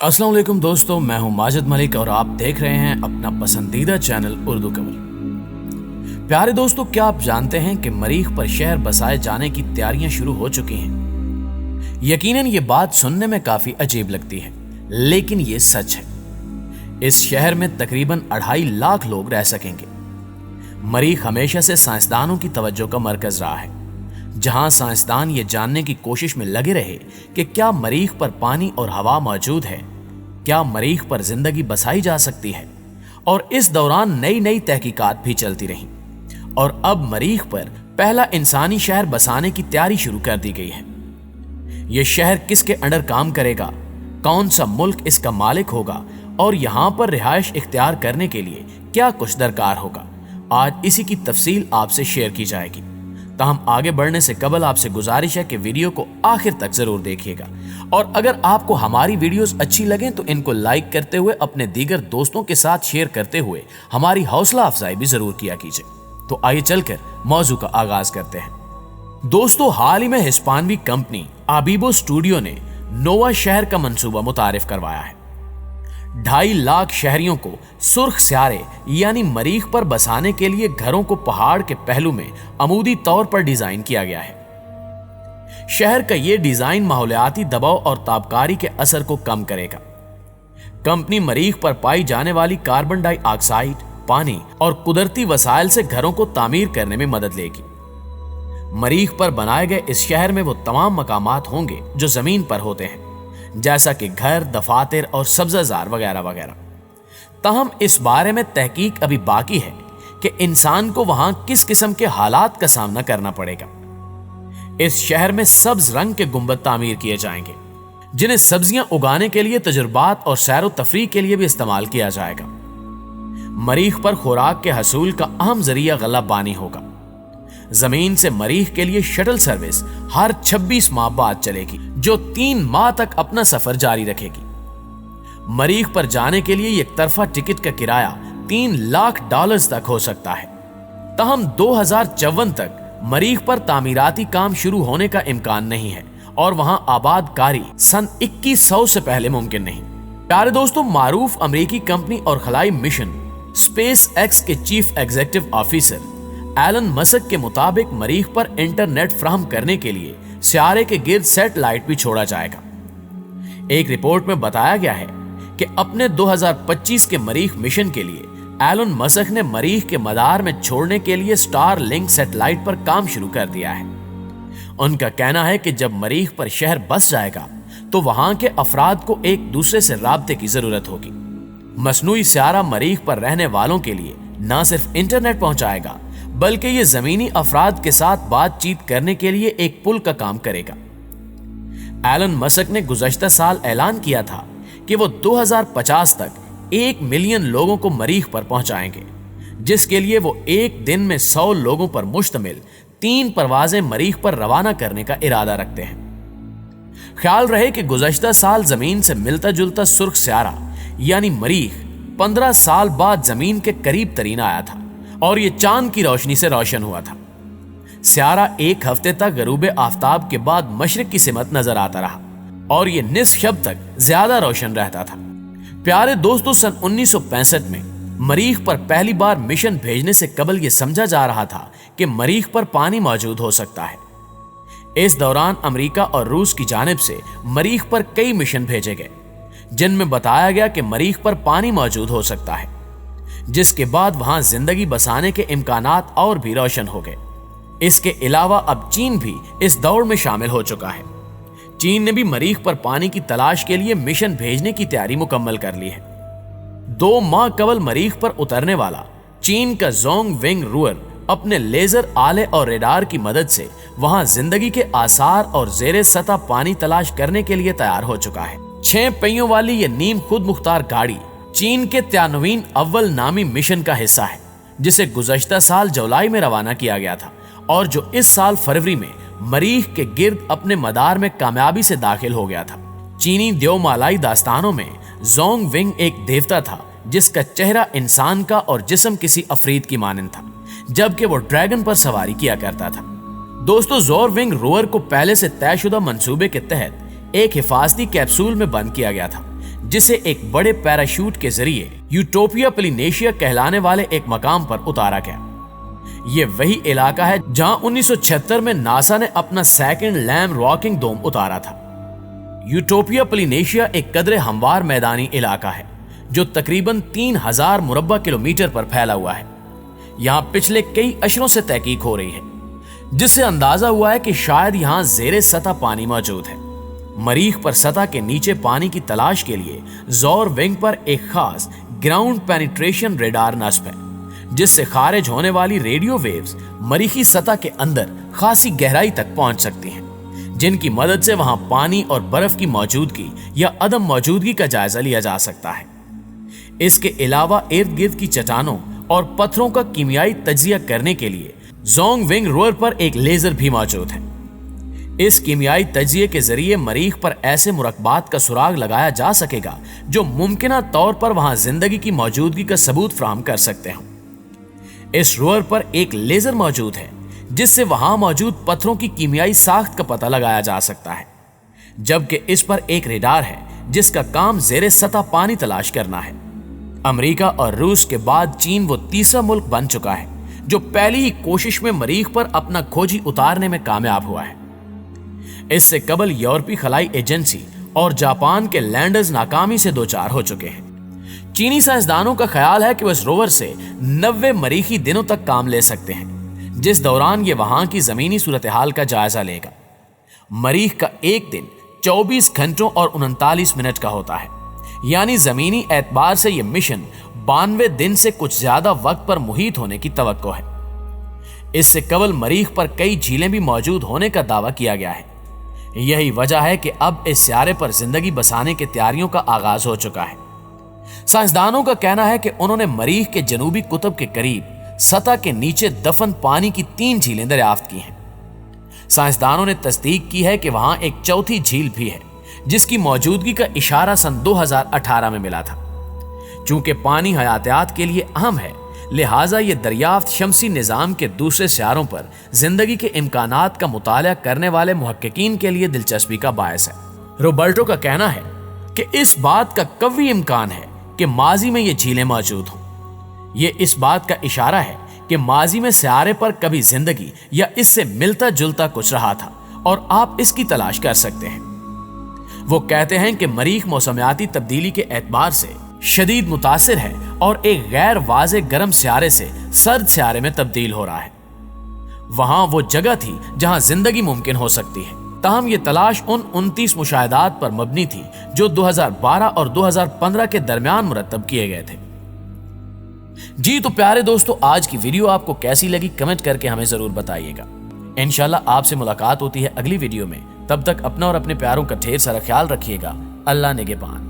अस्सलाम वालेकुम दोस्तों, मैं हूं माजिद मलिक और आप देख रहे हैं अपना पसंदीदा चैनल उर्दू कवल। प्यारे दोस्तों, क्या आप जानते हैं कि मरीख पर शहर बसाए जाने की तैयारियां शुरू हो चुकी हैं। यकीनन ये बात सुनने में काफी अजीब लगती है, लेकिन ये सच है। इस शहर में तकरीबन 2.5 लाख लोग रह सकेंगे। मरीख हमेशा से साइंसदानों की तवज्जो का मरकज रहा है, जहां साइंसदान ये जानने की कोशिश में लगे रहे कि क्या मरीख पर पानी और हवा मौजूद है, क्या मरीख पर जिंदगी बसाई जा सकती है। और इस दौरान नई नई तहकीकात भी चलती रहीं और अब मरीख पर पहला इंसानी शहर बसाने की तैयारी शुरू कर दी गई है। यह शहर किसके अंडर काम करेगा, कौन सा मुल्क इसका मालिक होगा और यहां पर रिहाइश इख्तियार करने के लिए क्या कुछ दरकार होगा, आज इसी की तफसील आपसे शेयर की जाएगी। ताहम आगे बढ़ने से कबल आपसे गुजारिश है कि वीडियो को आखिर तक जरूर देखिएगा और अगर आपको हमारी वीडियोस अच्छी लगें तो इनको लाइक करते हुए अपने दीगर दोस्तों के साथ शेयर करते हुए हमारी हौसला अफजाई भी जरूर किया कीजिए। तो आइए चलकर मौजू का आगाज करते हैं। दोस्तों, हाल ही में हिस्पानवी कंपनी आबीबो स्टूडियो ने नोवा शहर का मंसूबा मुतारिफ करवाया है। 2.5 लाख शहरियों को सुर्ख स्यारे यानी मरीख पर बसाने के लिए घरों को पहाड़ के पहलू में अमूदी तौर पर डिजाइन किया गया है। शहर का यह डिजाइन माहौलियाती दबाव और ताबकारी के असर को कम करेगा। कंपनी मरीख पर पाई जाने वाली कार्बन डाइऑक्साइड, पानी और कुदरती वसाइल से घरों को तामीर करने में मदद लेगी। मरीख पर बनाए गए इस शहर में वो तमाम मकामात होंगे जो जमीन पर होते हैं, जैसा कि घर, दफातर और सब्जाजार वगैरह वगैरह। ताहम इस बारे में तहकीक अभी बाकी है कि इंसान को वहां किस किस्म के हालात का सामना करना पड़ेगा। इस शहर में सब्ज रंग के गुंबद तामीर किए जाएंगे, जिन्हें सब्जियां उगाने के लिए, तजुर्बात और सैरो तफरीह के लिए भी इस्तेमाल किया जाएगा। मरीख पर खुराक के हसूल का अहम जरिया गला बानी होगा। जमीन से मरीख के लिए शटल सर्विस हर 26 माह बाद चलेगी, जो 3 माह तक अपना सफर जारी रखेगी। मरीख पर जाने के लिए एक तरफा टिकट का किराया $3 लाख तक हो सकता है। ताहम 2054 तक मरीख पर तामीराती काम शुरू होने का इम्कान नहीं है और वहां आबादकारी सन 2100 से पहले मुमकिन नहीं। प्यारे दोस्तों, मारूफ अमेरिकी कंपनी और खलाई मिशन स्पेस एक्स के chief executive officer Elon Musk के मुताबिक मरीख पर इंटरनेट फ्राहम करने के लिए सियारे के गिर्द सैटेलाइट भी छोड़ा जाएगा। एक रिपोर्ट में बताया गया है कि अपने 2025 के मरीख मिशन के लिए एलन मस्क ने मरीख के मदार में छोड़ने के लिए स्टार लिंक सैटेलाइट पर काम शुरू कर दिया है। उनका कहना है कि जब मरीख पर शहर बस जाएगा तो वहां के अफराद को एक दूसरे से राब्ते की जरूरत होगी। मसनूई सियारा मरीख पर रहने वालों के लिए न सिर्फ इंटरनेट पहुंचाएगा, बल्कि ये जमीनी अफराद के साथ बातचीत करने के लिए एक पुल का काम करेगा। एलन मस्क ने गुज़श्ता साल ऐलान किया था कि वो 2050 तक 1 मिलियन लोगों को मरीख पर पहुंचाएंगे, जिसके लिए वो एक दिन में 100 लोगों पर मुश्तमिल 3 परवाजें मरीख पर रवाना करने का इरादा रखते हैं। ख्याल रहे कि गुज़श्ता साल जमीन से मिलता जुलता सुर्ख स्यारा यानी मरीख 15 साल बाद जमीन के करीब तरीन आया था और ये चांद की रोशनी से रोशन हुआ था। स्यारा 1 हफ्ते तक गरूबे आफ्ताब के बाद मशरिक की सिमत नजर आता रहा और ये निस्फ शब तक ज्यादा रोशन रहता था। प्यारे दोस्तों, सन 1965 में मरीख पर पहली बार मिशन भेजने से कबल यह समझा जा रहा था कि मरीख पर पानी मौजूद हो सकता है। इस दौरान अमेरिका और रूस की जानिब से मरीख पर कई मिशन भेजे गए, जिनमें बताया गया कि मरीख पर पानी मौजूद हो सकता है, जिसके बाद वहां जिंदगी बसाने के इम्कानात और भी रोशन हो गए। इसके अलावा अब चीन भी इस दौड़ में शामिल हो चुका है। चीन ने भी मरीख पर पानी की तलाश के लिए मिशन भेजने की तैयारी मुकम्मल कर ली है। 2 माह कबल मरीख पर उतरने वाला चीन का जोंग विंग रोवर अपने लेजर आले और रेडार की मदद से वहां जिंदगी के आसार और जेरे सतह पानी तलाश करने के लिए तैयार हो चुका है। 6 पहियों वाली यह नीम खुद मुख्तार गाड़ी चीन के 93 अव्वल नामी मिशन का हिस्सा है, जिसे गुज़श्ता साल जुलाई में रवाना किया गया था और जो इस साल फरवरी में मरीख के गिर्द अपने मदार में कामयाबी से दाखिल हो गया था। चीनी देवमालाई दास्तानों में जोंग विंग एक देवता था जिसका चेहरा इंसान का और जिस्म किसी अफरीद की मानंद था, जबकि वो ड्रैगन पर सवारी किया करता था। दोस्तों, जोर विंग रोवर को पहले से तयशुदा मंसूबे के तहत एक हिफाजती कैप्सूल में बंद किया गया था, जिसे एक बड़े पैराशूट के जरिए यूटोपिया पोलिनेशिया कहलाने वाले एक मकाम पर उतारा गया। ये वही इलाका है जहां 1976 में नासा ने अपना सेकंड लैम रॉकिंग डोम उतारा था। यूटोपिया पोलिनेशिया एक कदरे हमवार मैदानी इलाका है जो तकरीबन 3000 मुरब्बा किलोमीटर पर फैला हुआ है। यहाँ पिछले कई अशरों से तहकीक हो रही है, जिससे अंदाजा हुआ है कि शायद यहाँ जेरे सतह पानी मौजूद है। मरीख पर सतह के नीचे पानी की तलाश के लिए ज़ोर विंग पर एक खास ग्राउंड पेनिट्रेशन रेडार नस्ब है, जिससे खारिज होने वाली रेडियो वेव्स मरीखी सतह के अंदर खासी गहराई तक पहुंच सकती हैं, जिनकी मदद से वहां पानी और बर्फ की मौजूदगी या अदम मौजूदगी का जायजा लिया जा सकता है। इसके अलावा इर्द गिर्द की चट्टानों और पत्थरों का कीमियाई तज्जिया करने के लिए जोंग विंग रोअर पर एक लेजर भी मौजूद है। इस कीमियाई तज्जिए के जरिए मरीख पर ऐसे मुरक्बात का सुराग लगाया जा सकेगा जो मुमकिना तौर पर वहां जिंदगी की मौजूदगी का सबूत फराहम कर सकते हैं। इस रोअर पर एक लेजर मौजूद है जिससे वहां मौजूद पत्थरों की कीमियाई साख्त का पता लगाया जा सकता है, जबकि इस पर एक रेडार है जिसका काम जेरे सतह पानी तलाश करना है। अमेरिका और रूस के बाद चीन वो तीसरा मुल्क बन चुका है जो पहली ही कोशिश में मरीख पर अपना खोजी उतारने में कामयाब हुआ है। इससे कबल यूरोपीय खलाई एजेंसी और जापान के लैंडर्स नाकामी से दोचार हो चुके हैं। चीनी साइंसदानों का ख्याल है कि वह इस रोवर से 90 मरीखी दिनों तक काम ले सकते हैं, जिस दौरान ये वहां की जमीनी सूरत हाल का जायजा लेगा। मरीख का एक दिन 24 घंटों और 39 मिनट का होता है, यानी जमीनी एतबार से यह मिशन 92 दिन से कुछ ज्यादा वक्त पर मुहित होने की तवक्को है। इससे कबल मरीख पर कई झीलें भी मौजूद होने का दावा किया गया है। यही वजह है कि अब इस सियारे पर जिंदगी बसाने की तैयारियों का आगाज हो चुका है। साइंसदानों का कहना है कि उन्होंने मरीख के जनूबी कुतुब के करीब सतह के नीचे दफन पानी की 3 झीलें दरियाफ्त की हैं। साइंसदानों ने तस्दीक की है कि वहां एक चौथी झील भी है जिसकी मौजूदगी का इशारा सन 2018 में मिला था। चूंकि पानी हयातियात के लिए अहम है, लिहाजा ये दरियाफ्त शमसी निजाम के दूसरे सियारों पर जिंदगी के इम्कानात का मुताला करने वाले मुहक्किकीन के लिए दिलचस्पी का बायस है। रोबर्टो का कहना है कि इस बात का कवी इम्कान है कि माजी में ये झीलें मौजूद हों। ये इस बात का इशारा है कि माजी में सियारे पर कभी जिंदगी या इससे मिलता जुलता कुछ रहा था और आप इसकी तलाश कर सकते हैं। वो कहते हैं कि मरीख मौसमियाती तब्दीली के एतबार से शदीद मुतासिर है और एक गैर वाज़े गर्म सियारे से सर्द सियारे में तब्दील हो रहा है। वहां वो जगह थी जहां जिंदगी मुमकिन हो सकती है, ताहम ये तलाश उन 29 मुशाहिदात पर मबनी थी जो 2012 और 2015 के दरमियान मुरतब किए गए थे। जी तो प्यारे दोस्तों, आज की वीडियो आपको कैसी लगी कमेंट करके हमें जरूर बताइएगा। इंशाल्लाह आपसे मुलाकात होती है अगली वीडियो में। तब तक अपना और अपने प्यारों का ढेर सारा ख्याल रखिएगा। अल्लाह निगहबान।